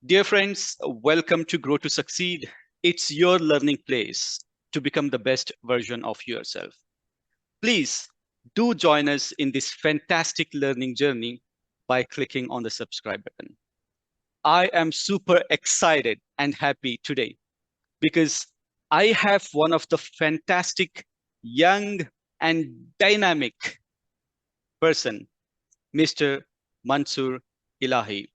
Dear friends, welcome to Grow to Succeed. It's your learning place to become the best version of yourself. Please do join us in this fantastic learning journey by clicking on the subscribe button. I am super excited and happy today because I have one of the fantastic, young, and dynamic person, Mr. Mansoor Ilahi.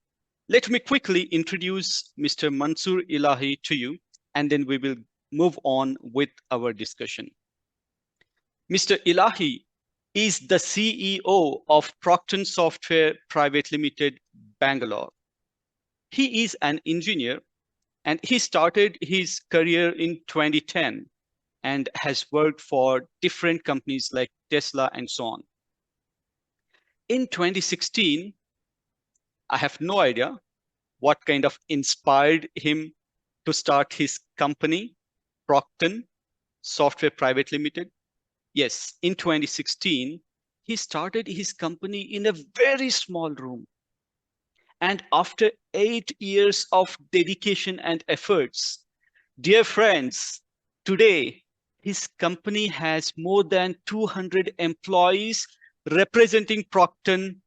Let me quickly introduce Mr. Mansoor Ilahi to you, and then we will move on with our discussion. Mr. Ilahi is the CEO of Procton Software Private Limited, Bangalore. He is an engineer and he started his career in 2010 and has worked for different companies like Tesla and so on. In 2016, I have no idea what kind of inspired him to start his company, Procton Software Private Limited. Yes, in 2016, he started his company in a very small room. And after 8 years of dedication and efforts, dear friends, today his company has more than 200 employees representing Procton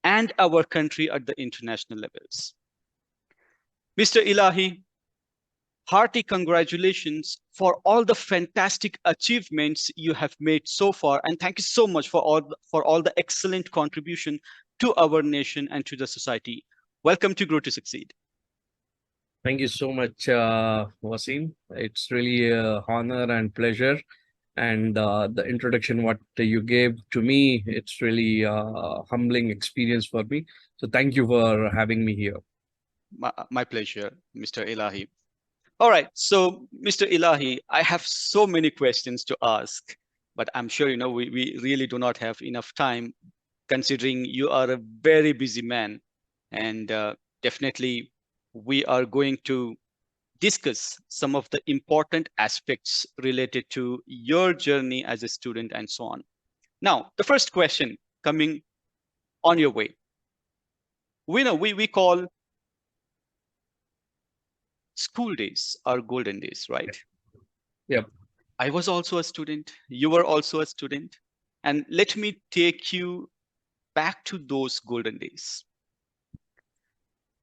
and our country at the international levels. Mr. Ilahi, hearty congratulations for all the fantastic achievements you have made so far, and thank you so much for all the excellent contribution to our nation and to the society. Welcome to Grow to Succeed. Thank you so much, Wasim. It's really a honor and pleasure. And the introduction what you gave to me, it's really humbling experience for me. So thank you for having me here. My pleasure, Mr. Ilahi. All right, so Mr. Ilahi, I have so many questions to ask, but I'm sure we really do not have enough time considering you are a very busy man. And definitely, we are going to discuss some of the important aspects related to your journey as a student and so on. Now, the first question coming on your way. We call school days our golden days, right? Yep. I was also a student. You were also a student. And let me take you back to those golden days.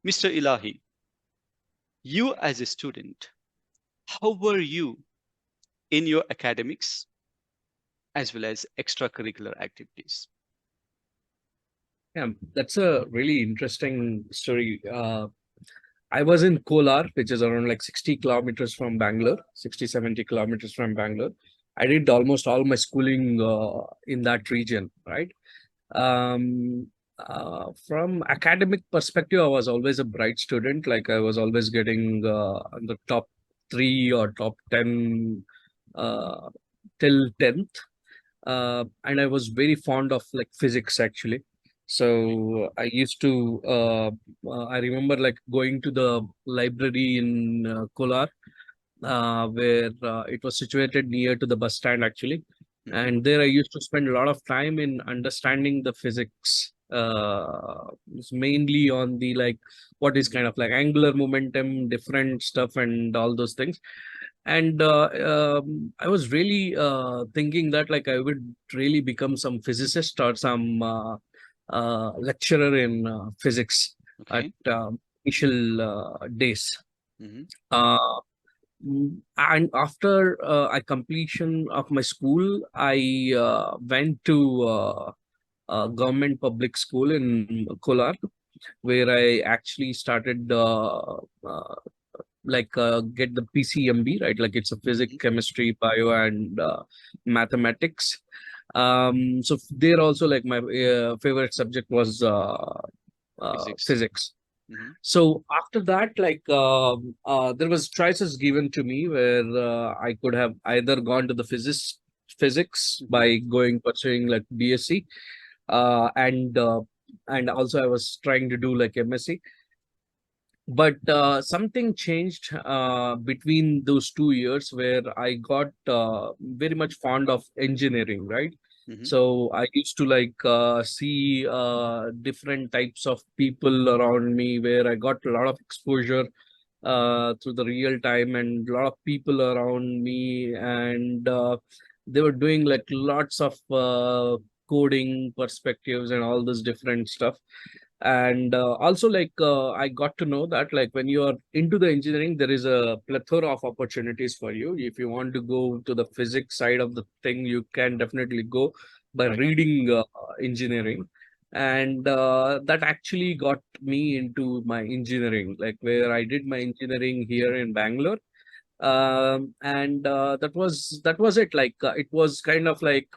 Mr. Ilahi, you as a student, how were you in your academics as well as extracurricular activities? Yeah, that's a really interesting story. I was in Kolar, which is around like 60 kilometers from Bangalore, 60, 70 kilometers from Bangalore. I did almost all my schooling in that region, right? From academic perspective, I was always a bright student. Like I was always getting the top three or top 10 uh, till 10th. And I was very fond of like physics actually. So I used to, I remember like going to the library in Kolar, where it was situated near to the bus stand actually. And there I used to spend a lot of time in understanding the physics, it's mainly on the like what is kind of like angular momentum, different stuff, and all those things. And I was really thinking that like I would really become some physicist or some lecturer in physics at Okay. initial days. Mhm. Uh, and after I completion of my school, I went to government public school in Kolar, where I actually started get the PCMB, right? Like it's a physics, Mhm. chemistry, bio, and mathematics. So there also like my favorite subject was Physics. physics. Mhm. So after that, there was choices given to me where I could have either gone to the physics Mhm. by going pursuing like BSc, and also I was trying to do like MSc. But something changed between those 2 years where I got very much fond of engineering, right? Mhm. So I used to see different types of people around me, where I got a lot of exposure through the real time, and a lot of people around me, and they were doing like lots of coding perspectives and all this different stuff. And also I got to know that like when you are into the engineering, there is a plethora of opportunities for you. If you want to go to the physics side of the thing, you can definitely go by Right. reading engineering. And that actually got me into my engineering, like where I did my engineering here in Bangalore. And that was it. It was kind of like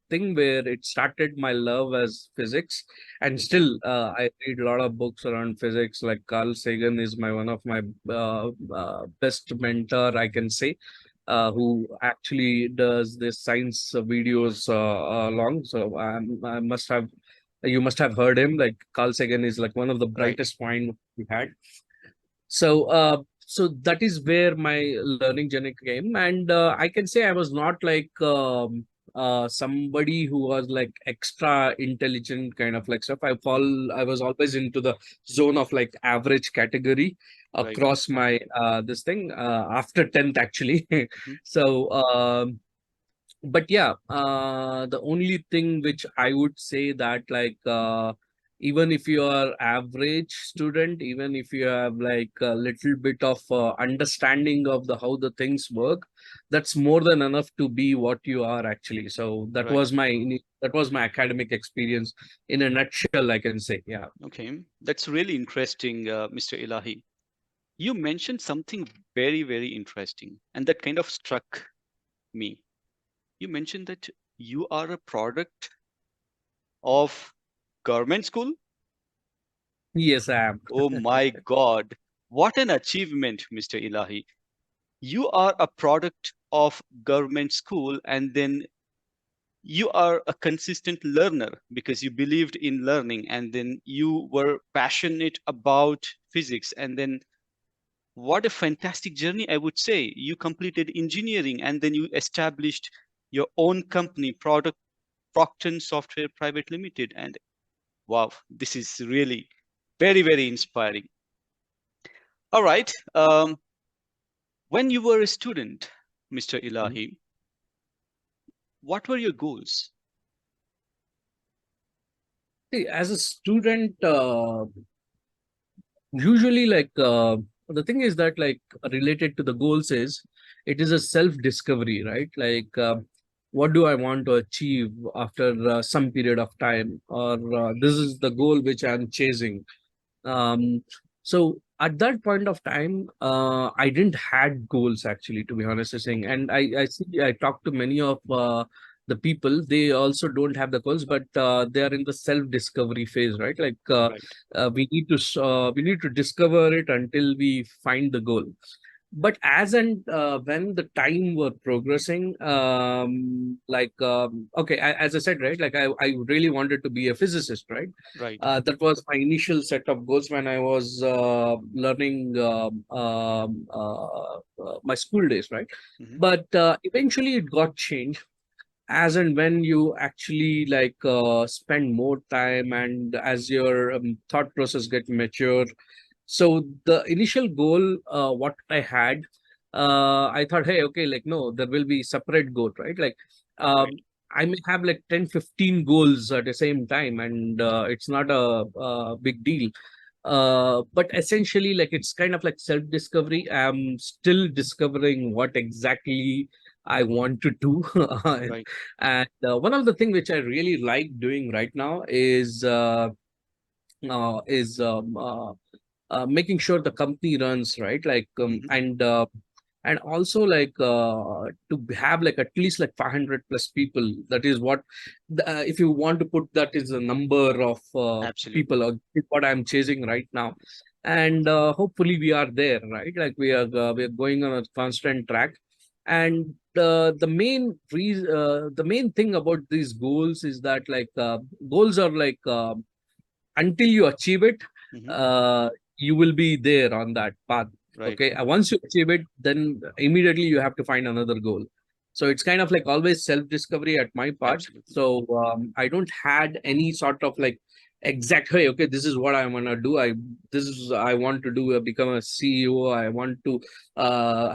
thing where it started my love as physics. And Okay. still I read a lot of books around physics. Like Carl Sagan is my one of my best mentor, I can say, who actually does this science videos along. So I must have you must have heard him. Like Carl Sagan is like one of the Right. brightest mind we had. So that is where my learning journey came. And I can say I was not somebody who was like extra intelligent kind of like stuff. I was always into the zone of like average category Right. across my this thing after 10th actually. Mhm. So but yeah, the only thing which I would say that even if you are average student, even if you have like a little bit of understanding of the how the things work, that's more than enough to be what you are actually. So Right. that was my academic experience in a nutshell, I can say. Yeah. Okay. That's really interesting, Mr. Ilahi. You mentioned something very, very interesting, and that kind of struck me. You mentioned that you are a product of government school. Yes, I am. Oh my God. What an achievement, Mr. Ilahi. You are a product of government school, and then you are a consistent learner because you believed in learning, and then you were passionate about physics. And then what a fantastic journey, I would say. You completed engineering, and then you established your own company, product Procton Software Private Limited. And wow, this is really very, very inspiring. All right. When you were a student, Mr. Ilahi, what were your goals? See, as a student, usually the thing is that like related to the goals is it is a self discovery, right? What do I want to achieve after some period of time, or this is the goal which I'm chasing. So at that point of time, I didn't had goals actually, to be honest saying. And I see I talked to many of the people. They also don't have the goals, but they are in the self discovery phase, right? Right. We need to discover it until we find the goal. But as and when the time were progressing, okay, as I said, right, I really wanted to be a physicist, right? Right. That was my initial set of goals when I was learning my school days, right? Hmm. But eventually it got changed as and when you actually spend more time, and as your thought process get mature. So the initial goal what I had, I thought, hey, okay, like no, there will be separate goal, right? Right. I may have like 10, 15 goals at the same time, and it's not a big deal. But essentially, like it's kind of like self discovery. I'm still discovering what exactly I want to do. Right. And one of the things which I really like doing right now is making sure the company runs right, Hmm. and also to have like at least like 500 plus people. That is what if you want to put that is the number of Absolutely. people, is what I'm chasing right now. And hopefully we are there, right? Like we are going on a constant track. And the main thing about these goals is that goals are until you achieve it, Hmm. uh, you will be there on that path. Right. Okay. Once you achieve it, then immediately you have to find another goal. So it's kind of like always self-discovery at my part. Absolutely. So I don't had any sort of like exact, hey, okay, this is what I want to do. I want to do become a CEO. I want to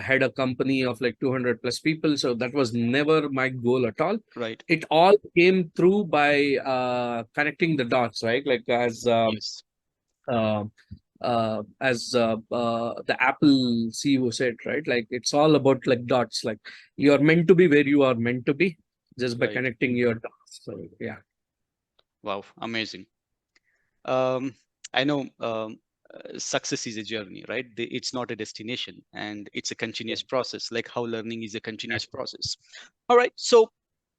head a company of like 200 plus people. So that was never my goal at all. Right. It all came through by connecting the dots, right? Like Yes. uh, the Apple CEO said, right? Like it's all about like dots. Like you are meant to be where you are meant to be just by Right. connecting your dots. So yeah. Wow. Amazing. Um, I know success is a journey, right? It's not a destination, and it's a continuous process, like how learning is a continuous process. All right. So,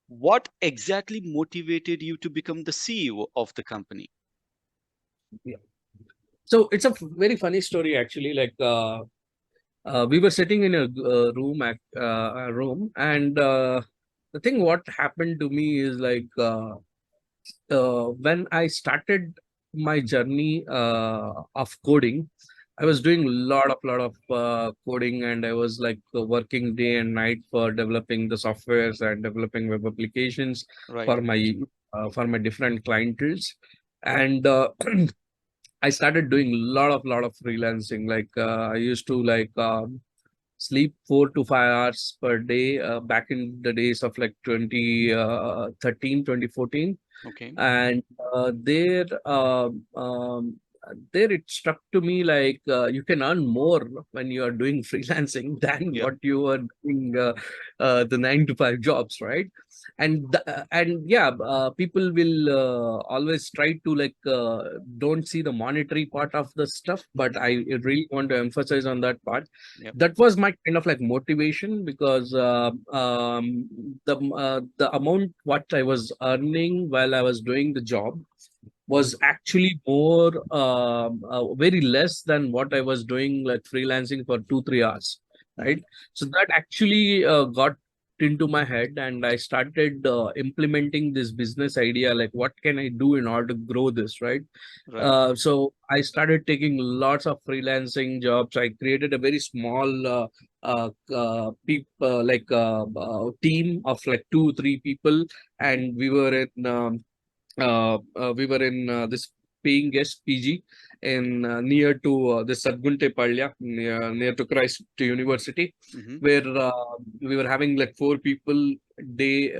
what exactly motivated you to become the CEO of the company? Yeah. So it's a very funny story actually. Like we were sitting in a room, and the thing what happened to me is like when I started my journey of coding, I was doing a lot of coding, and I was like working day and night for developing the softwares and developing web applications Right. for my different clientels, and I started doing a lot of freelancing. Like I used to like sleep 4 to 5 hours per day back in the days of like 2013, 2014. Okay. And there it struck to me like you can earn more when you are doing freelancing than Yeah. what you are doing the 9 to 5 jobs, right? And yeah, people will always try to like don't see the monetary part of the stuff, but I really want to emphasize on that part. Yep. That was my kind of like motivation, because the amount what I was earning while I was doing the job was actually more very less than what I was doing like freelancing for 2 3 hours, Hmm. right? So that actually got into my head, and I started implementing this business idea, like what can I do in order to grow this, right? Right. So I started taking lots of freelancing jobs. I created a very small team of like 2 3 people, and we were in this paying guest PG in near to the Sadgunte Palya, near to Christ University, Hmm. where we were having like 4 people day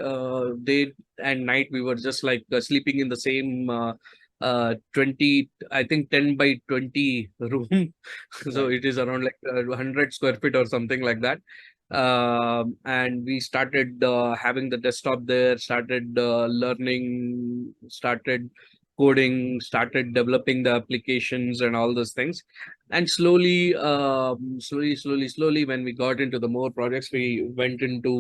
and night. We were just like sleeping in the same 20, I think 10 by 20 room. So Right. it is around like 100 square feet or something like that. And we started having the desktop there, started learning, started coding, started developing the applications and all those things. And slowly, when we got into the more projects, we went into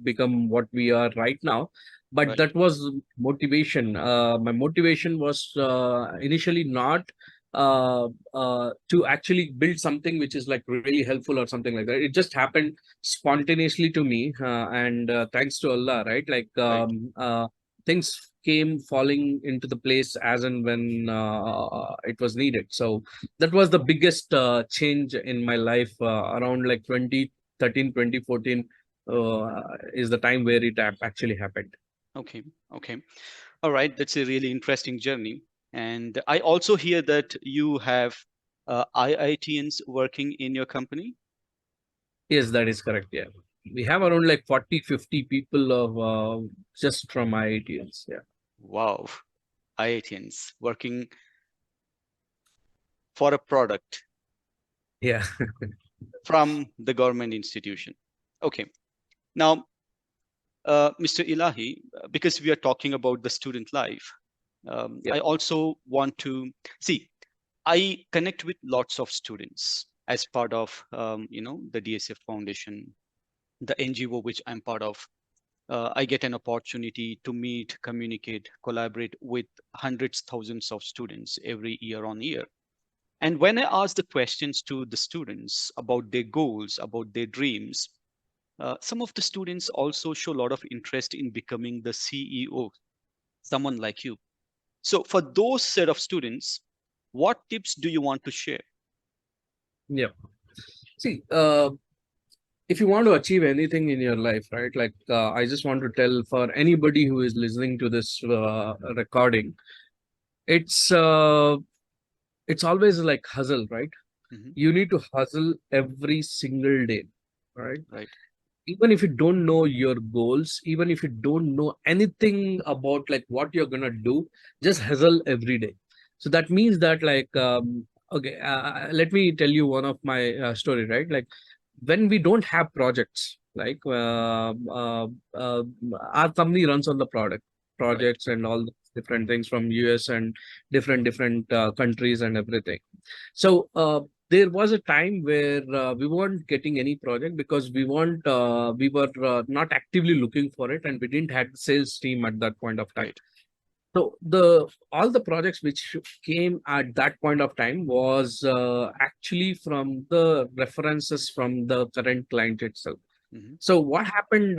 become what we are right now. But Right. that was motivation. My motivation was initially not to actually build something which is like really helpful or something like that. It just happened spontaneously to me, and thanks to Allah, right? Like Right. things came falling into the place as and when it was needed. So that was the biggest change in my life around like 2013, 2014 is the time where it actually happened. Okay. Okay. All right. That's a really interesting journey. And I also hear that you have IITians working in your company. Yes, that is correct. Yeah. We have around like 40, 50 people of just from IITs. Yeah. Wow. IITians working for a product Yeah. from the government institution. Okay. Now, Mr. Ilahi, because we are talking about the student life, Yeah. I also want to see, I connect with lots of students as part of, the DSF Foundation, the NGO which I'm part of. I get an opportunity to meet, communicate, collaborate with hundreds, thousands of students every year on year. And when I ask the questions to the students about their goals, about their dreams, some of the students also show a lot of interest in becoming the CEO, someone like you. So for those set of students, what tips do you want to share? Yeah. See, if you want to achieve anything in your life, right? Like I just want to tell for anybody who is listening to this recording, it's uh, it's always like hustle, right? Mhm. You need to hustle every single day, right? Right. Even if you don't know your goals, even if you don't know anything about like what you're gonna do, just hustle every day. So that means that like okay, let me tell you one of my story, right? Like when we don't have projects, like our company runs on the Right. projects and all the different things from US and different countries and everything. So there was a time where we weren't getting any project because we were not actively looking for it, and we didn't have the sales team at that point of time. Right. So the all the projects which came at that point of time was actually from the references from the current client itself. Mhm. So what happened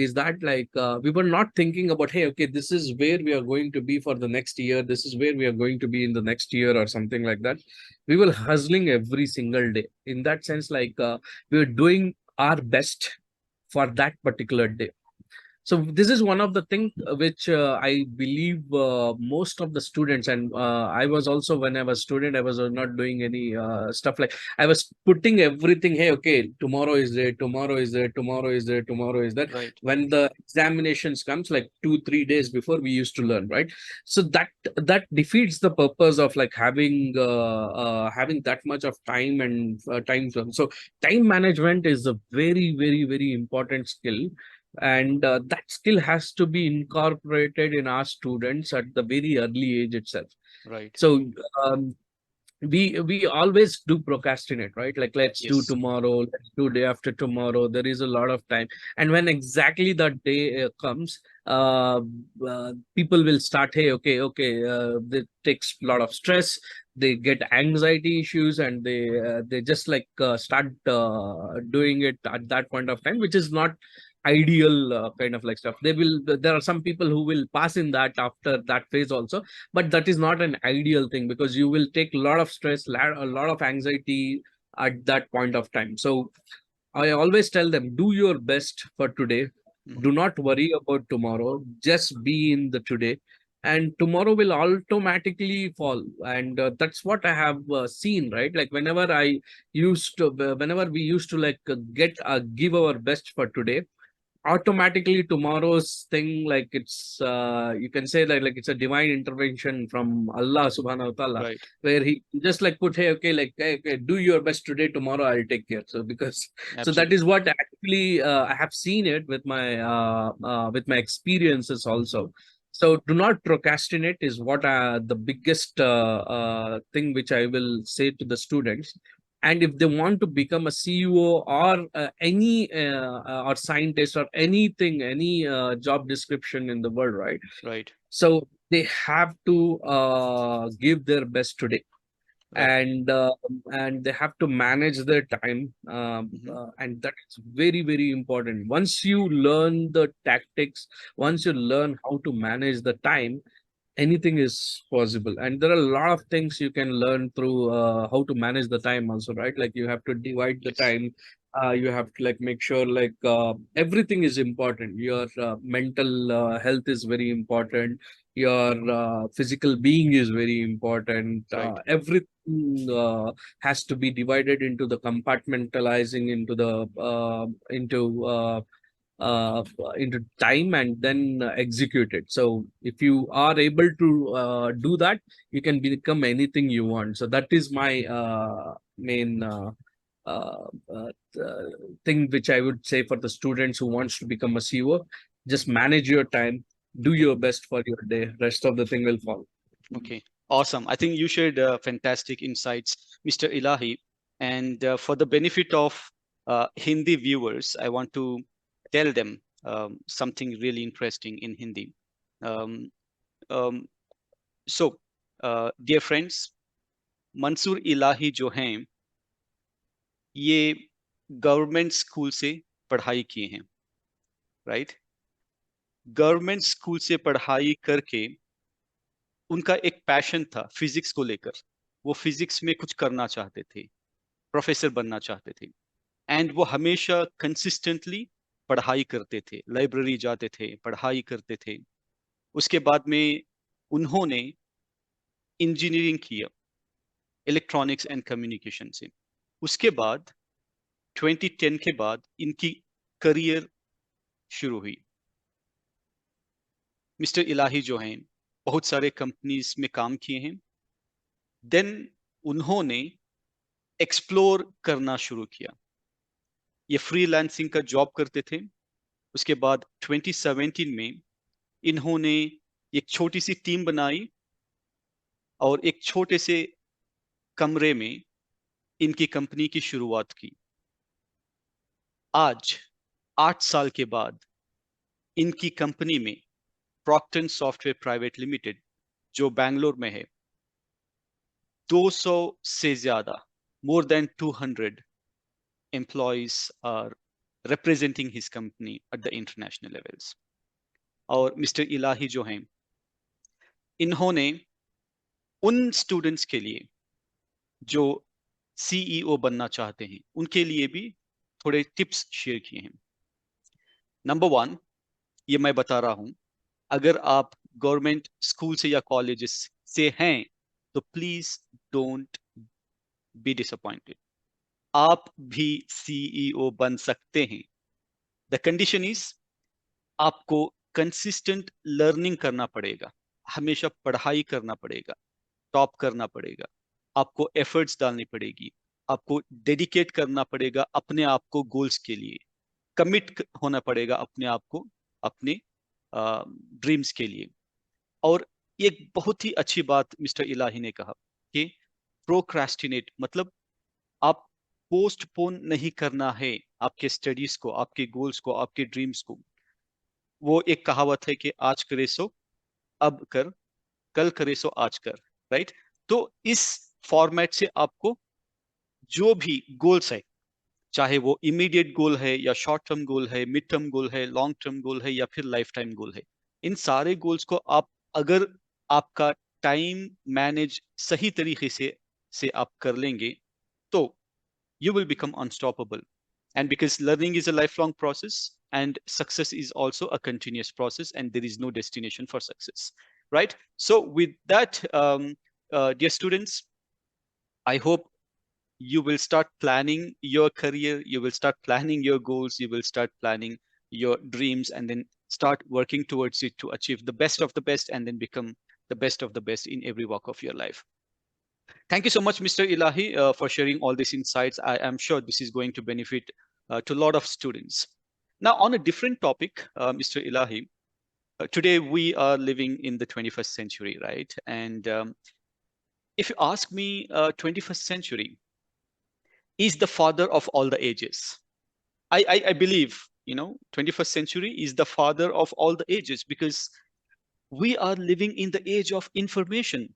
is that like we were not thinking about, hey, okay, this is where we are going to be for the next year. This is where we are going to be in the next year or something like that. We were hustling every single day. In that sense, like we were doing our best for that particular day. So this is one of the things which I believe most of the students, and I was also, when I was student, I was not doing any stuff like, I was putting everything. Hey, okay, tomorrow is there, tomorrow is there, tomorrow is there, tomorrow is there. Right. When the examinations comes, like 2 3 days before, we used to learn, right? So that defeats the purpose of like having that much of time and time zone. So time management is a very important skill, and that skill has to be incorporated in our students at the very early age itself. Right. So um, we always do procrastinate, right? Like, let's do Yes. tomorrow, let's do day after tomorrow. There is a lot of time, and when exactly that day comes, people will start, hey, okay, it takes a lot of stress, they get anxiety issues, and they just like start doing it at that point of time, which is not ideal kind of like stuff. There are some people who will pass in that after that phase also, but that is not an ideal thing, because you will take a lot of stress, a lot of anxiety at that point of time. So I always tell them, do your best for today. Do Mhm. not worry about tomorrow. Just be in the today, and tomorrow will automatically fall. And that's what I have seen, right? Like whenever we used to like give our best for today, automatically tomorrow's thing, like it's you can say that like it's a divine intervention from Allah subhanahu wa ta'ala, Right. where he just like put, hey, okay, like, hey, okay, do your best today, tomorrow I'll take care. So because so that is Absolutely. what actually I have seen it with my experiences also. So do not procrastinate is what the biggest thing which I will say to the students. And if they want to become a CEO or any or scientist or anything, any job description in the world, right? Right. So they have to give their best today, Right. and they have to manage their time, Mhm. and that is very important. Once you learn the tactics, once you learn how to manage the time, anything is possible. And there are a lot of things you can learn through how to manage the time also, right? Like you have to divide the Yes. time, you have to like make sure like everything is important. Your mental health is very important, your physical being is very important. Right. Everything has to be divided into the compartmentalizing uh, into time, and then execute it. So if you are able to do that, you can become anything you want. So that is my main uh, uh, thing which I would say for the students who wants to become a CEO. Just manage your time, do Okay. your best for your day. Rest of the thing will fall. Okay. Awesome. I think you shared fantastic insights, Mr. Ilahi. And for the benefit of Hindi viewers, I want to tell them something really interesting in Hindi. Um, um, so, dear friends, Mansoor इलाही जो हैं ये government school से पढ़ाई किए हैं, right? Government school से पढ़ाई करके उनका एक पैशन था फिजिक्स को लेकर। वो फिजिक्स में कुछ करना चाहते थे, प्रोफेसर बनना चाहते थे। एंड वो हमेशा कंसिस्टेंटली पढ़ाई करते थे, लाइब्रेरी जाते थे, पढ़ाई करते थे। उसके बाद में उन्होंने इंजीनियरिंग किया इलेक्ट्रॉनिक्स एंड कम्युनिकेशन से। उसके बाद 2010 के बाद इनकी करियर शुरू हुई। मिस्टर इलाही जो हैं बहुत सारे कंपनीज में काम किए हैं। देन उन्होंने एक्सप्लोर करना शुरू किया। ये फ्रीलांसिंग का जॉब करते थे। उसके बाद 2017 में इन्होंने एक छोटी सी टीम बनाई और एक छोटे से कमरे में इनकी कंपनी की शुरुआत की। आज 8 साल के बाद इनकी कंपनी में प्रॉक्टर सॉफ्टवेयर प्राइवेट लिमिटेड जो बैंगलोर में है, 200 से ज्यादा, more than 200 employees are representing his company at the international levels. और मिस्टर इलाही जो हैं इन्होंने उन स्टूडेंट्स के लिए जो सीईओ बनना चाहते हैं उनके लिए भी थोड़े टिप्स शेयर किए हैं। नंबर 1, ये मैं बता रहा हूं, अगर आप गवर्नमेंट स्कूल से या कॉलेजेस से हैं तो प्लीज डोंट बी डिसअपॉइंटेड। आप भी सीईओ बन सकते हैं। द कंडीशन इज आपको कंसिस्टेंट लर्निंग करना पड़ेगा, हमेशा पढ़ाई करना पड़ेगा, टॉप करना पड़ेगा, आपको एफर्ट्स डालनी पड़ेगी, आपको डेडिकेट करना पड़ेगा अपने आप को गोल्स के लिए, कमिट होना पड़ेगा अपने आप को अपने ड्रीम्स के लिए। और एक बहुत ही अच्छी बात मिस्टर इलाही ने कहा कि प्रोक्रास्टिनेट मतलब आप पोस्टपोन नहीं करना है आपके स्टडीज को, आपके गोल्स को, आपके ड्रीम्स को। वो एक कहावत है कि आज करे सो अब कर, कल करे सो आज कर, राइट? तो इस फॉर्मेट से आपको जो भी गोल्स है, चाहे वो इमीडिएट गोल है या शॉर्ट टर्म गोल है, मिड टर्म गोल है, लॉन्ग टर्म गोल है या फिर लाइफ टाइम गोल है, इन सारे गोल्स को आप अगर आपका टाइम मैनेज सही तरीके से आप कर लेंगे तो you will become unstoppable. And because learning is a lifelong process and success is also a continuous process and there is no destination for success, right? So with that, dear students, I hope you will start planning your career, you will start planning your goals, you will start planning your dreams, and then start working towards it to achieve the best of the best and then become the best of the best in every walk of your life. Thank you so much, Mr. Ilahi, for sharing all these insights. I am sure this is going to benefit to a lot of students. Now, on a different topic, Mr. Ilahi, today we are living in the 21st century, right? And if you ask me, 21st century is the father of all the ages. I believe, 21st century is the father of all the ages because we are living in the age of information.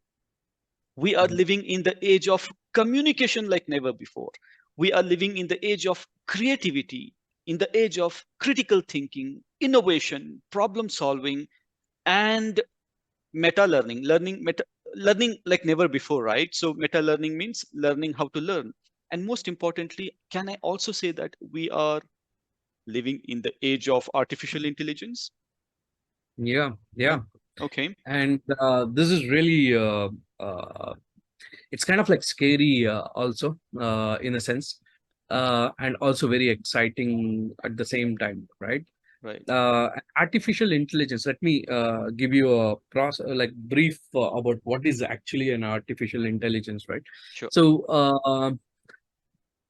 We are living in the age of communication like never before. We are living in the age of creativity, in the age of critical thinking, innovation, problem solving, and meta learning, learning like never before, right? So meta learning means learning how to learn. And most importantly, can I also say that we are living in the age of artificial intelligence? Yeah, yeah. Okay, And this is really it's kind of like scary also in a sense, and also very exciting at the same time, right? right, Artificial intelligence. Let me give you a like brief about what is actually an artificial intelligence, right? sure, So,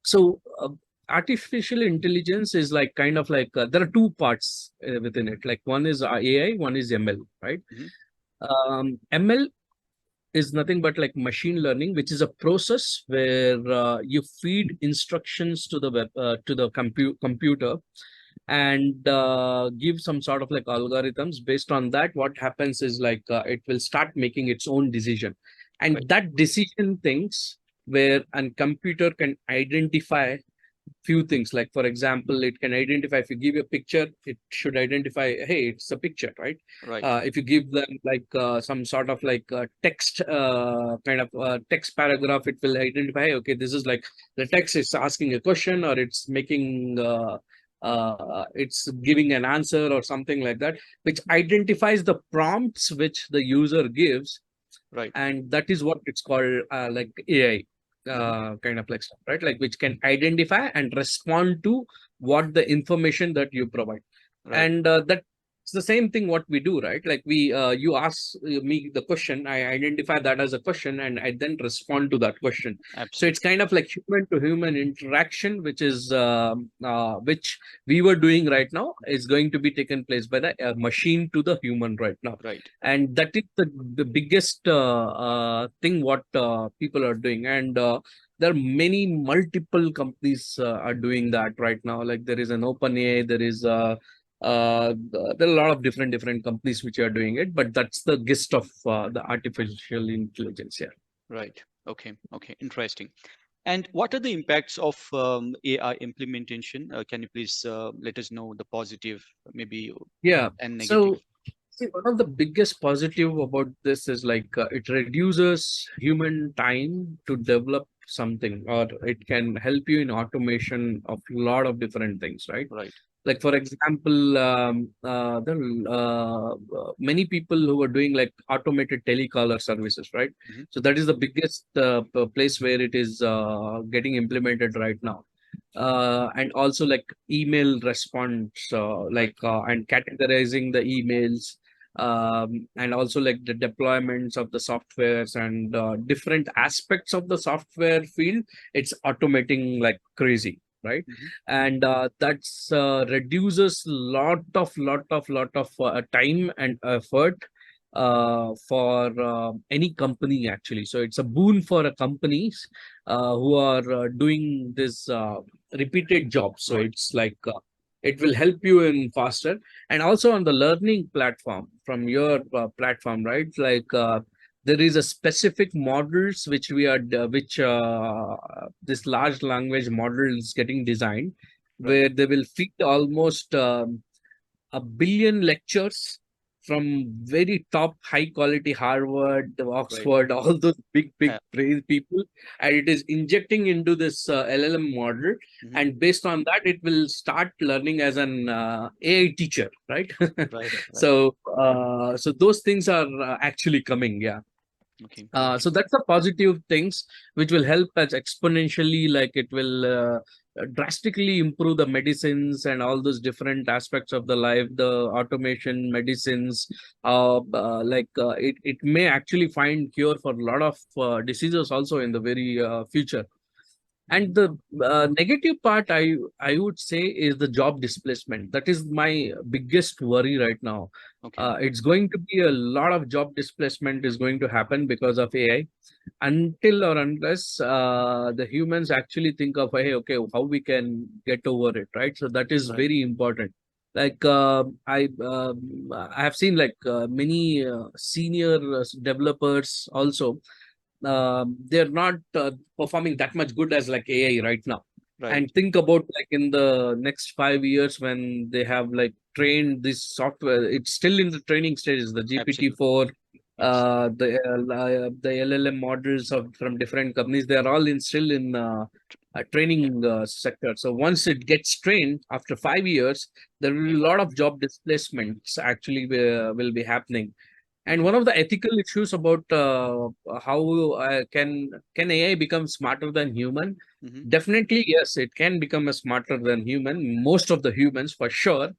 so artificial intelligence is like kind of like there are two parts within it. Like one is AI, one is ML, right? mhm, ML is nothing but like machine learning, which is a process where you feed instructions to the to the computer and give some sort of like algorithms. Based on that, what happens is like it will start making its own decision, right, and that decision things where a computer can identify few things. Like for example, it can identify, if you give a picture, it should identify, hey, it's a picture, right? Right. If you give them like some sort of like text kind of text paragraph, it will identify, okay, this is like the text is asking a question, or it's making it's giving an answer or something like that, which identifies the prompts which the user gives. Right. And that is what it's called, like AI Mhm. kind of like stuff, right? Like which can identify and respond to what the information that you provide. Right. And that's the same thing what we do, right? Like we you ask me the question, I identify that as a question, and I then respond to that question. So it's Absolutely. kind of like human to human interaction, which is which we were doing right now, is going to be taken place by the machine to the human right now. Right. And that is the biggest thing what people are doing. And there are many multiple companies are doing that right now. Like there is an OpenAI, there is there are a lot of different companies which are doing it, but that's the gist of the artificial intelligence here. Right. Okay. Okay. Interesting. And what are the impacts of AI implementation? Can you please let us know the positive, maybe, Yeah. and negative? So, see, one of the biggest positive about this is like it reduces human time to develop something, or it can help you in automation of a lot of different things, right? Right. Like for example, there are many people who are doing like automated telecaller services, right? Mhm. So that is the biggest place where it is getting implemented right now. And also like email response, Right. and categorizing the emails, and also like the deployments of the softwares and different aspects of the software field. It's automating like crazy, right? Mhm. And that's reduces lot of time and effort for any company actually. So it's a boon for companies who are doing this repeated jobs. So Right. it's like it will help you in faster. And also on the learning platform, from your platform, right? Like there is a specific models which we are which this large language model is getting designed, Right. where they will feed almost 1 billion lectures from very top high quality Harvard, Right. Oxford, all those big Uh, praise people, and it is injecting into this LLM model, mhm. and based on that, it will start learning as an AI teacher, right? Right. Right. So those things are actually coming, yeah. Okay. So that's the positive things which will help us exponentially, like it will drastically improve the medicines and all those different aspects of the life, the automation medicines. It may actually find cure for a lot of diseases also in the very future. Mhm. And the negative part, I would say, is the job displacement. That is my biggest worry right now. Okay. It's going to be a lot of job displacement is going to happen because of AI, until or unless the humans actually think of, hey, okay, how we can get over it, right? So that is Right. very important. Like I have seen like many senior developers also, they're not performing that much good as like AI right now. Right. And think about like in the next 5 years when they have like trained this software, it's still in the training stages, the Absolutely. GPT-4, Yes. the LLM models of from different companies, they're all in still in Yeah. training sector. So once it gets trained after 5 years, there will be Okay. a lot of job displacements actually will be happening. And Okay. one of the ethical issues about how can AI become smarter than human? Mhm. Definitely, yes, it can become a smarter than human. Most of the humans, for sure.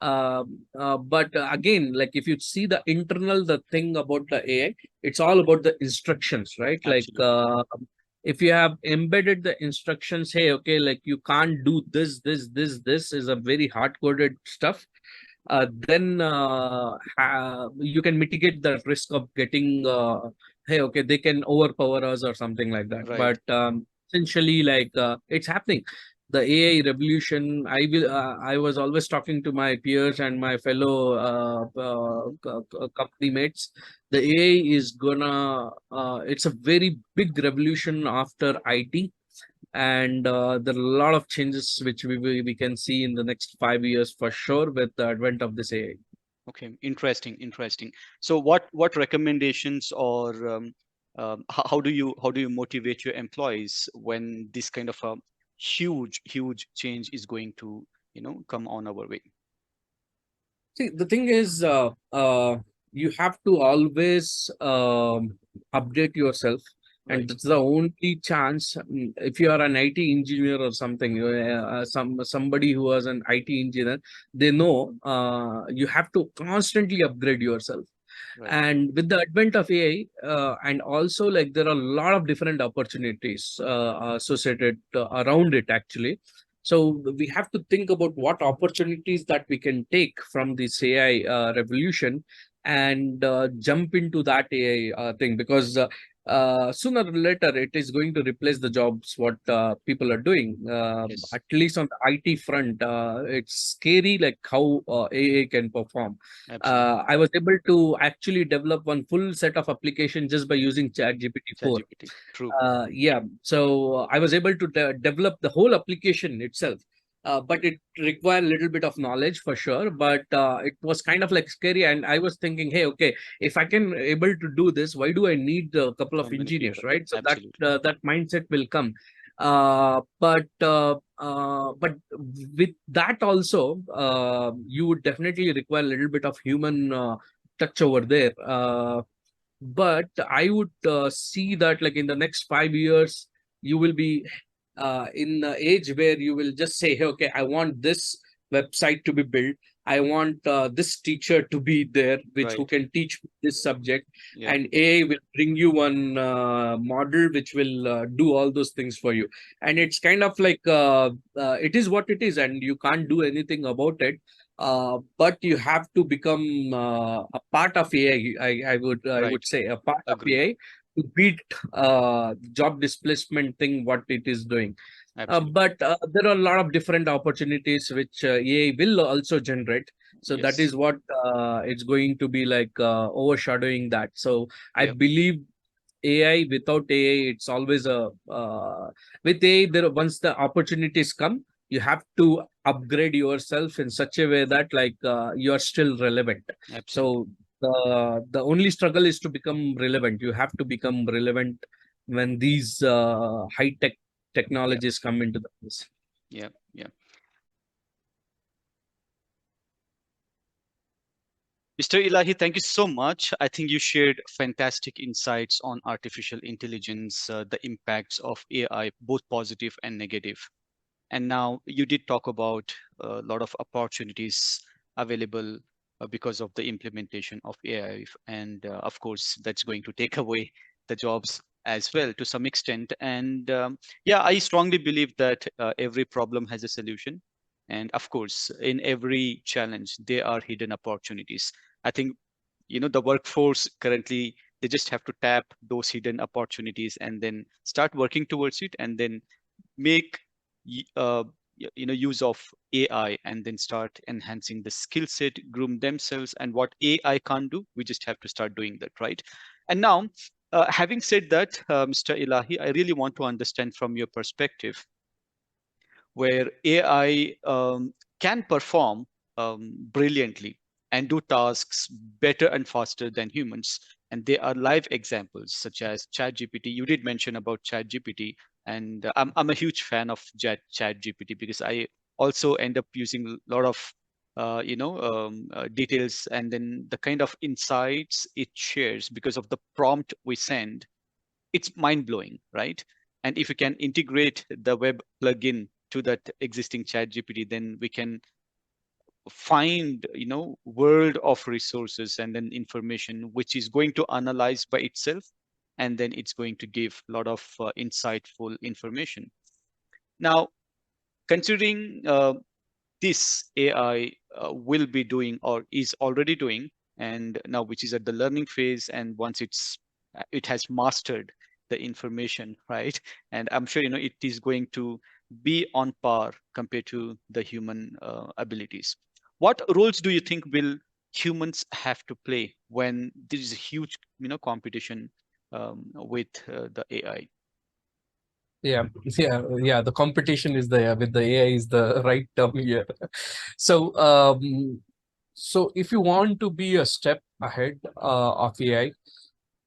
But again, like if you see the internal, the thing about the AI, it's all about the instructions, right? Like Absolutely. if you have embedded the instructions, hey, okay, like you can't do this is a very hard coded stuff, then you can mitigate the risk of getting hey, okay, they can overpower us or something like that. Right. But essentially, like it's happening, the AI revolution. I was always talking to my peers and my fellow Mhm. company mates. The AI is gonna it's a very big revolution after IT. and there are a lot of changes which we can see in the next 5 years for sure with the advent of this AI. Okay, interesting, interesting. So what recommendations or how do you motivate your employees when this kind of a huge change is going to come on our way? See, the thing is, you have to always update yourself, and Right, that's the only chance. If you are an IT engineer or something, somebody who was an IT engineer, they know you have to constantly upgrade yourself. right, And with the advent of AI, and also like there are a lot of different opportunities associated around it actually. So we have to think about what opportunities that we can take from this AI revolution and jump into that AI thing, because sooner or later it is going to replace the jobs what people are doing. yes, At least on the IT front, it's scary like how AI can perform. absolutely. I was able to actually develop one full set of application just by using ChatGPT 4. ChatGPT, true. Yeah, so I was able to develop the whole application itself. But it required a little bit of knowledge for sure. But it was kind of like scary, and I was thinking, hey, okay, if I can able to do this, why do I need a couple So of many engineers, people, right? So that absolutely. that mindset will come. But with that also, you would definitely require a little bit of human touch over there. But I would see that like in the next 5 years, you will be in the age where you will just say, hey, okay, I want this website to be built. I want this teacher to be there, which who Right, can teach this subject, yeah, and AI will bring you one model which will do all those things for you. And it's kind of like it is what it is, and you can't do anything about it. But you have to become a part of AI. I right, would say a part of agree, AI to beat job displacement thing what it is doing. absolutely. But there are a lot of different opportunities which AI will also generate. So that Yes, is what it's going to be like overshadowing that. So I yeah, believe AI, without AI, it's always a with AI. There once the opportunities come, you have to upgrade yourself in such a way that like you are still relevant. absolutely. So the only struggle is to become relevant. You have to become relevant when these high tech Yeah, technologies come into the place. yeah, yeah. Mr. Ilahi, thank you so much. I think you shared fantastic insights on artificial intelligence, the impacts of AI, both positive and negative. And now you did talk about a lot of opportunities available because of the implementation of AI. And of course, that's going to take away the jobs as well to some extent. And yeah, I strongly believe that every problem has a solution. And of course, in every challenge, there are hidden opportunities. I think, the workforce currently, they just have to tap those hidden opportunities and then start working towards it and then make use of AI and then start enhancing the skill set, groom themselves, and what AI can't do, we just have to start doing that, right? And now, having said that, Mr. Ilahi, I really want to understand from your perspective where AI can perform brilliantly and do tasks better and faster than humans. And there are live examples such as ChatGPT. You did mention about ChatGPT, and I'm a huge fan of ChatGPT because I also end up using a lot of details and then the kind of insights it shares because of the prompt we send. It's mind blowing, right? And if you can integrate the web plugin to that existing chat GPT, then we can find, world of resources and then information, which is going to analyze by itself. And then it's going to give a lot of insightful information. Now, considering this AI will be doing or is already doing, and now which is at the learning phase, and once it has mastered the information, right? And I'm sure it is going to be on par compared to the human abilities. What roles do you think will humans have to play when there is a huge competition with the AI? Yeah, yeah. The competition is there with the AI is the right term here. So, so if you want to be a step ahead of AI,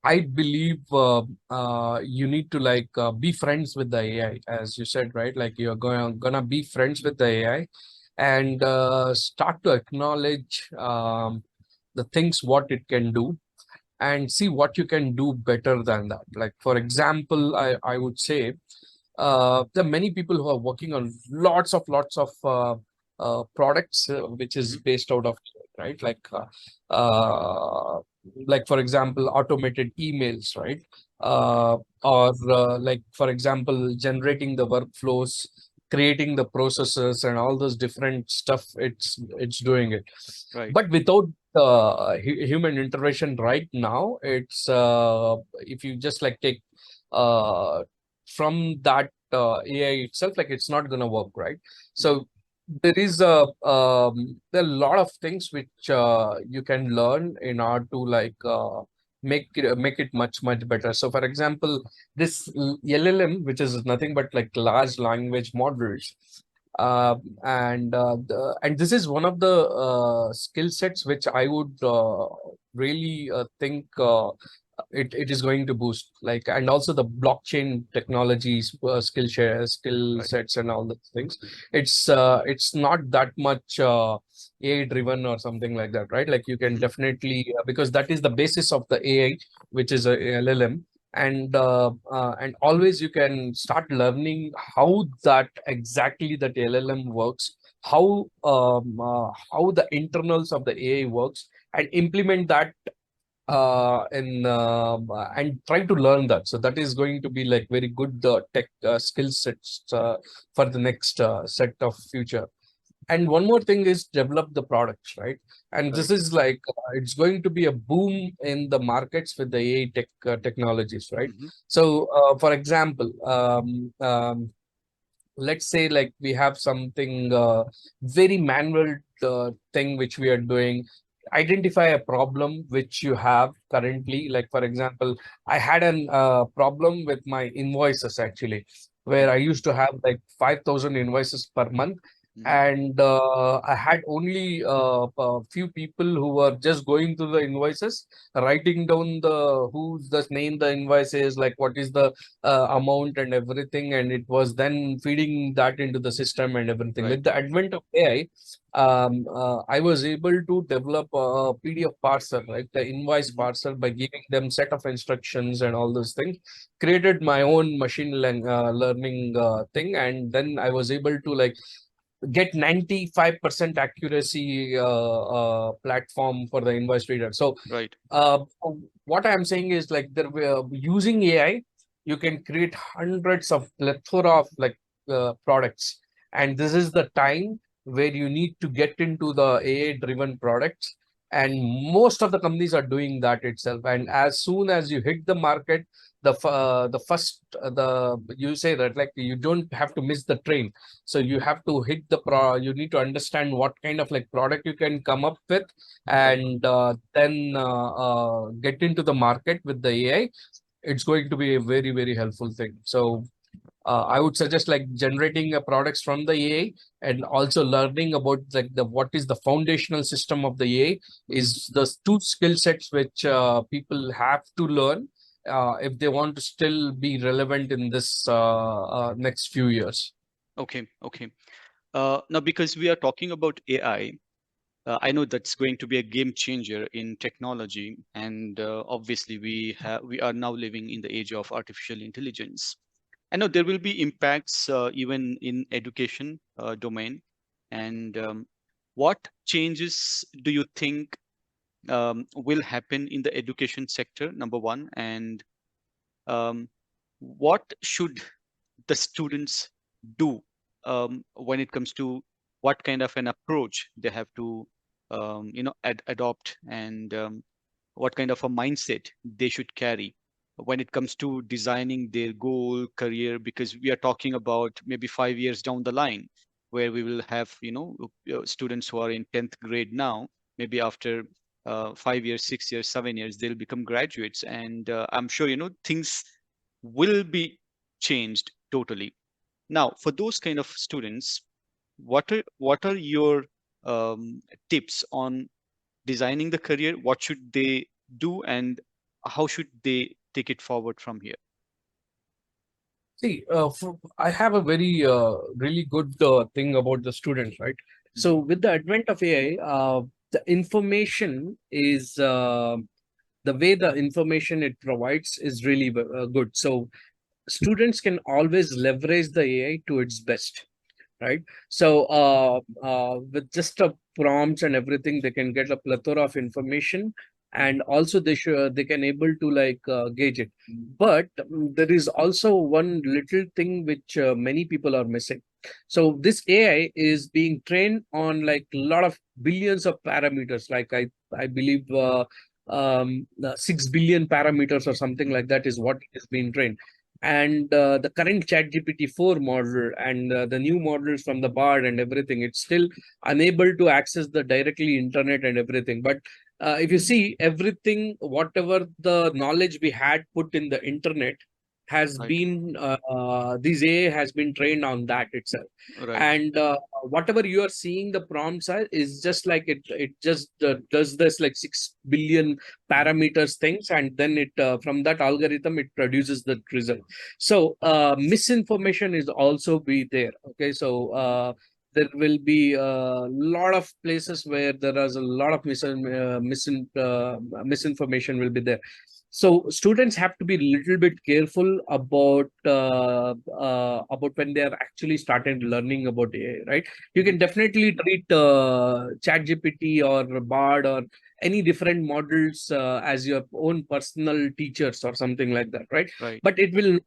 I believe you need to like be friends with the AI, as you said, right? Like you're gonna be friends with the AI, and start to acknowledge the things what it can do, and see what you can do better than that. Like for example, I would say there are many people who are working on lots of products which is Mhm. based out of, right, uh, like for example automated emails, right, or like for example generating the workflows, creating the processes and all those different stuff. It's doing it, Right. but without human intervention right now. It's if you just like take uh, from that AI itself, like it's not gonna work, right? Mhm. So there are a lot of things which you can learn in order to like make it much better. So for example, this LLM, which is nothing but like large language models, and this is one of the skill sets which I would really think it is going to boost, like, and also the blockchain technologies, skill Right. sets and all those things. It's not that much AI driven or something like that, right? Like you can Mhm. definitely because that is the basis of the AI, which is a LLM. And always you can start learning how that exactly that LLM works, how the internals of the AI works, and implement that in and try to learn that. So that is going to be like very good tech skill sets for the next set of future. And one more thing is develop the products, right? And this Right. is like it's going to be a boom in the markets with the AI technologies, right? Mhm. So for example, let's say like we have something very manual thing which we are doing. Identify a problem which you have currently. Like for example, I had an problem with my invoices actually, where Okay. I used to have like 5,000 invoices per month, Mhm. and I had only a few people who were just going through the invoices, writing down the who's the name the invoice is, like what is the amount and everything, and it was then feeding that into the system and everything. With Right. the advent of AI, I was able to develop a PDF parser, right, the invoice Mhm. parser, by giving them set of instructions and all those things. Created my own learning thing, and then I was able to like get 95% accuracy platform for the invoice reader. So Right. uh, what I'm saying is like there using AI, you can create hundreds of plethora of like products, and this is the time where you need to get into the AI driven products. And most of the companies are doing that itself. And as soon as you hit the market, the first the you say that like you don't have to miss the train. So you have to hit the you need to understand what kind of like product you can come up with, Right. and then get into the market with the AI. It's going to be a very helpful thing. So I would suggest like generating products from the AI, and also learning about like the what is the foundational system of the AI Mhm. is the two skill sets which people have to learn if they want to still be relevant in this next few years. Okay. Okay. Now, because we are talking about AI, I know that's going to be a game changer in technology, and obviously we are now living in the age of artificial intelligence. I know there will be impacts even in education domain, and what changes do you think will happen in the education sector? Number one, and um, what should the students do when it comes to what kind of an approach they have to adopt, and what kind of a mindset they should carry when it comes to designing their goal career, because we are talking about maybe 5 years down the line, where we will have students who are in 10th grade now. Maybe after 5 years, 6 years, 7 years, they'll become graduates, and I'm sure things will be changed. Totally. Now, for those kind of students, what are your tips on designing the career? What should they do, and how should they take it forward from here? See, I have a very really good thing about the students, right? So with the advent of AI, the information is the way the information it provides is really good. So students can always leverage the AI to its best, right? So with just a prompts and everything, they can get a plethora of information, and also they can able to like gauge it. But there is also one little thing which many people are missing. So this AI is being trained on like a lot of billions of parameters. Like I believe 6 billion parameters or something like that is what is being trained. And the current ChatGPT 4 model and the new models from the Bard and everything, it's still unable to access the directly internet and everything. But if you see everything, whatever the knowledge we had put in the internet has Right. been this AI has been trained on that itself. Right. And whatever you are seeing the prompts are is just like it just does this like 6 billion parameters things, and then it from that algorithm it produces the result. So misinformation is also be there. Okay, so there will be a lot of places where there is a lot of misinformation will be there. So students have to be a little bit careful about when they are actually started learning about AI, right? You can definitely treat ChatGPT or Bard or any different models as your own personal teachers or something like that, right? Right. But it will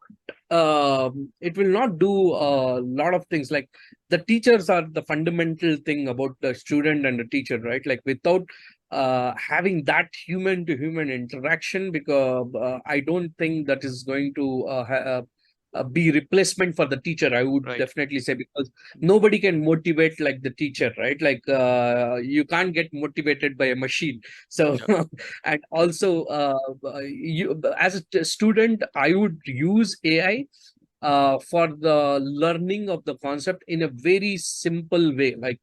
not do a lot of things. Like the teachers are the fundamental thing about the student and the teacher, right? Like without having that human to human interaction, because I don't think that is going to be replacement for the teacher, I would Right. definitely say, because nobody can motivate like the teacher, right? Like you can't get motivated by a machine. So Yeah. and also you as a student, I would use AI for the learning of the concept in a very simple way, like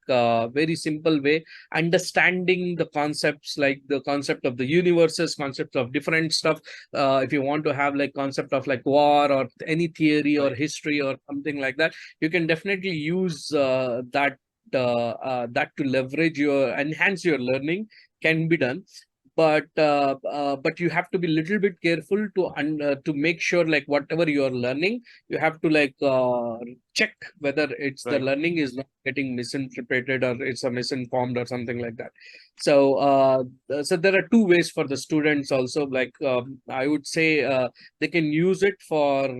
very simple way, understanding the concepts, like the concept of the universes, concept of different stuff. If you want to have like concept of like war or any theory or Right. history or something like that, you can definitely use that to leverage your enhance your learning, can be done. But you have to be a little bit careful to make sure like whatever you are learning, you have to like check whether it's the Right. learning is not getting misinterpreted or it's a misinformed or something like that. So so there are two ways for the students also. Like I would say they can use it for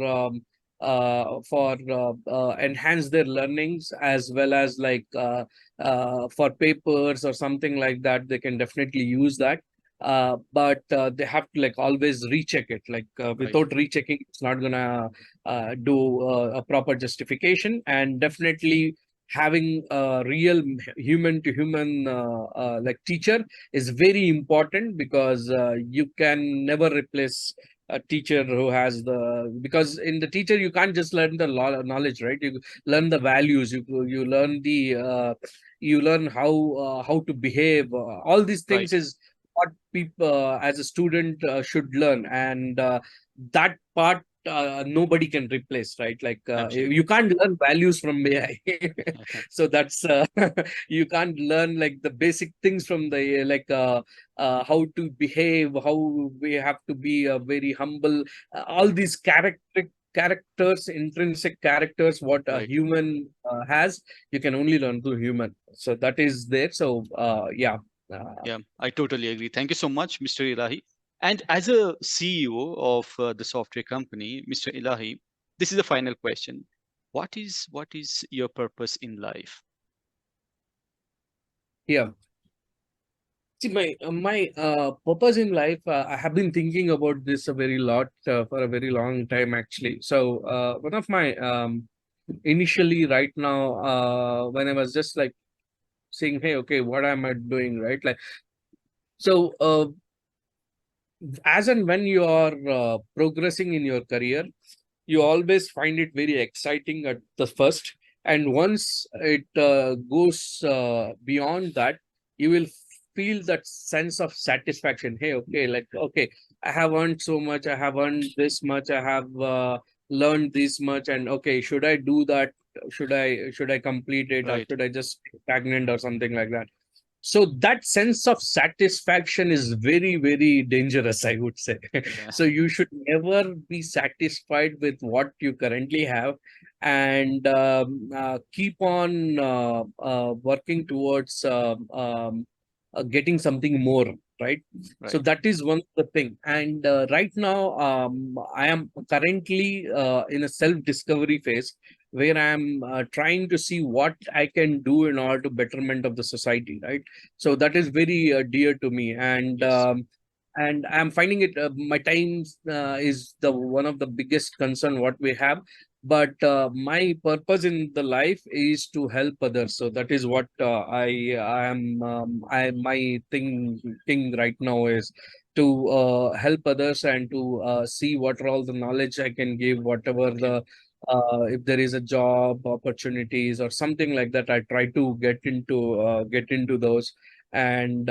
enhance their learnings, as well as like for papers or something like that, they can definitely use that. But they have to like always recheck it. Like Right. without rechecking, it's not gonna do a proper justification. And definitely having a real human to human like teacher is very important, because you can never replace a teacher who has the, because in the teacher you can't just learn the knowledge, right? You learn the values, you learn the you learn how to behave. All these things Right. is what people as a student should learn. And that part nobody can replace, right? Like you Absolutely. can't learn values from AI. So that's you can't learn like the basic things from the AI, like how to behave, how we have to be very humble, all these characters, intrinsic characters, what a Right. human has, you can only learn through human. So that is there. So yeah. uh, Yeah, I totally agree. Thank you so much, Mr. Ilahi. And as a CEO of the software company, Mr. Ilahi, this is the final question. What is your purpose in life? yeah. See, my purpose in life, I have been thinking about this a very lot for a very long time, actually. So, one of my initially right now, when I was just like saying, "Hey, okay, what am I doing?" Right, like so. As and when you are progressing in your career, you always find it very exciting at the first, and once it goes beyond that, you will feel that sense of satisfaction. Hey, okay, like, okay, I have earned so much, I have earned this much, I have learned this much, and okay, should I do that? Should I complete it, or Right. should I just stagnant or something like that? So that sense of satisfaction is very, very dangerous, I would say. Yeah. So you should never be satisfied with what you currently have, and keep on working towards getting something more, right? So Right. that is one the thing. And right now, I am currently in a self-discovery phase, where I'm trying to see what I can do in order to betterment of the society, right? So that is very dear to me, Yes. and I'm finding it. My time is the one of the biggest concern what we have, but my purpose in the life is to help others. So that is what I am. I my thing right now is to help others, and to see what are all the knowledge I can give, whatever Okay. the if there is a job opportunities or something like that, I try to get into those. And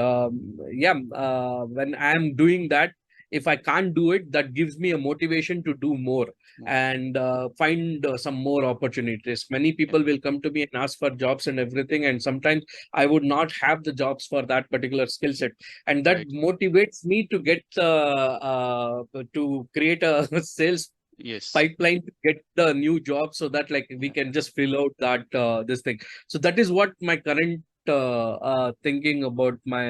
yeah, when I'm doing that, if I can't do it, that gives me a motivation to do more, More. and find some more opportunities. Many Yeah. people will come to me and ask for jobs and everything, and sometimes I would not have the jobs for that particular skill set, and that Right. motivates me to get to create a sales Yes. pipeline to get the new job, so that like we Yeah. can just fill out that this thing. So that is what my current thinking about my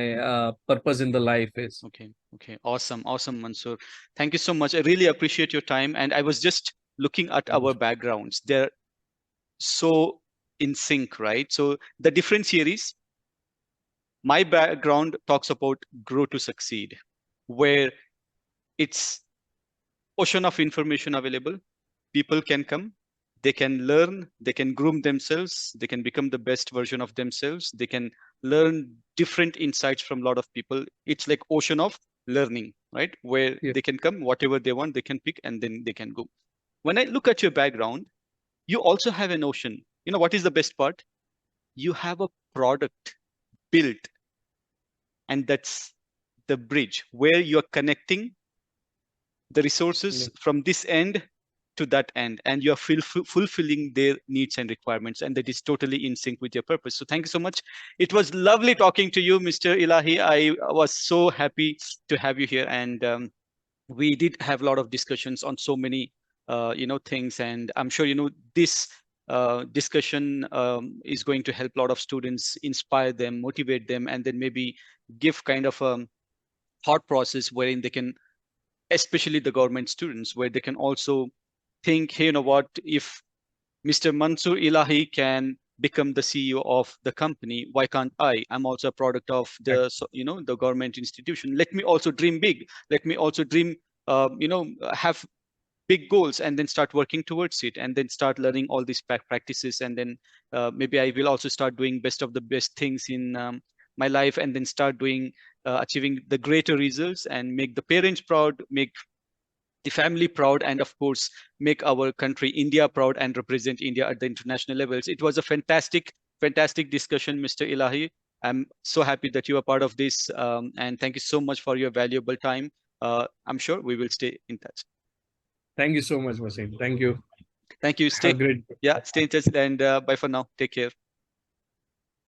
purpose in the life is. Okay. Okay. Awesome. Awesome, Mansoor. Thank you so much. I really appreciate your time. And I was just looking at our backgrounds. They're so in sync, right? So the difference here is my background talks about grow to succeed, where it's ocean of information available. People can come, they can learn, they can groom themselves, they can become the best version of themselves, they can learn different insights from a lot of people. It's like ocean of learning, right? Where Yeah. they can come, whatever they want, they can pick, and then they can go. When I look at your background, you also have an ocean. You know what is the best part? You have a product built, and that's the bridge where you're connecting the Yeah. resources from this end to that end, and you're fulfilling their needs and requirements, and that is totally in sync with your purpose. So thank you so much. It was lovely talking to you, Mr. Ilahi. I was so happy to have you here, and we did have a lot of discussions on so many things, and I'm sure this discussion is going to help a lot of students, inspire them, motivate them, and then maybe give kind of a thought process wherein they can, especially the government students, where they can also think, hey, you know what, if Mr. Mansoor Ilahi can become the CEO of the company, why can't I? I'm also a product of the, the government institution. Let me also dream big. Let me also dream, have big goals, and then start working towards it, and then start learning all these practices, and then maybe I will also start doing best of the best things in my life, and then start doing achieving the greater results, and make the parents proud, make the family proud, and of course make our country India proud, and represent India at the international levels. It was a fantastic discussion, Mr. Ilahi. I'm so happy that you are part of this, and thank you so much for your valuable time. I'm sure we will stay in touch. Thank you so much, Wasim. Thank you. Thank you. Have a great day. Stay in touch, and bye for now. Take care.